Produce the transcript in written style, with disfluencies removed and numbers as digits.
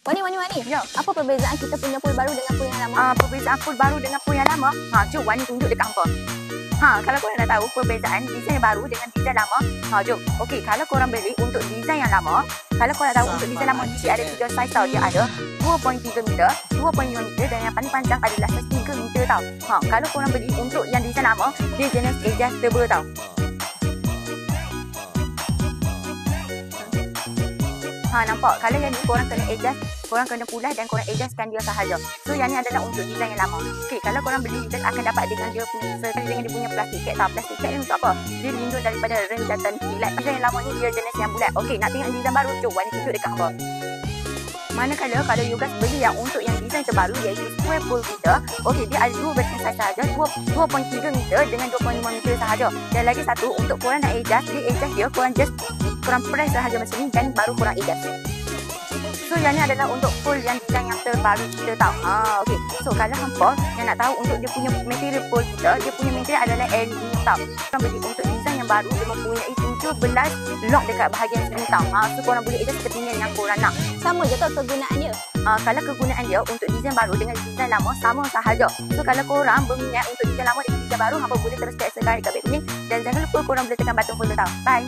Wani. Ya. Apa perbezaan kita punya pool baru dengan pool yang lama? Perbezaan pool baru dengan pool yang lama. Jom Wani tunjuk dekat hampa. Kalau korang nak tahu perbezaan desain baru dengan desain lama, jom. Okey, kalau korang beli untuk desain yang lama, kalau korang tahu untuk desain lama dia ada 3 saiz tau. Dia ada 2.3 meter, 2.5 meter dan yang paling panjang adalah 3 meter tau. Kalau korang beli untuk yang desain lama, dia jenis adjustable tau. Nampak? Kalau yang ni korang kena adjust, korang kena pulas dan korang adjustkan dia sahaja. So yang ni adalah untuk desain yang lama. Okey, kalau korang beli just akan dapat dengan dia punya dengan dia punya plastik cat tau. Plastik cat ni untuk apa? Dia lindung daripada renjatan kilat. Desain yang lama ni dia jenis yang bulat. Okey, nak tengok desain baru, jom Wani tunjuk dekat hampa. Manakala kalau you guys beli yang untuk yang desain terbaru iaitu square pool kita, okey, dia ada 2 version saiz sahaja, 2.3 meter dengan 2.5 meter sahaja. Dan lagi satu, untuk korang nak adjust, dia korang press sahaja macam ni dan baru korang adjust. So yang ni adalah untuk pool yang desain yang terbaru kita tau. Okey. So kalau hampa yang nak tahu untuk dia punya material pool kita, dia punya material adalah LED tau. Korang beli untuk desain yang baru, dia mempunyai 17 lock dekat bahagian sini tau. So korang boleh adjust seperti ni yang korang nak. Sama je tau kegunaan dia. Kalau kegunaan dia untuk desain baru dengan desain lama sama sahaja. So kalau korang berminat untuk desain lama dengan desain baru, hampa boleh terus text sekarang dekat beg kuning dan jangan lupa korang boleh tekan button follow tau. Bye.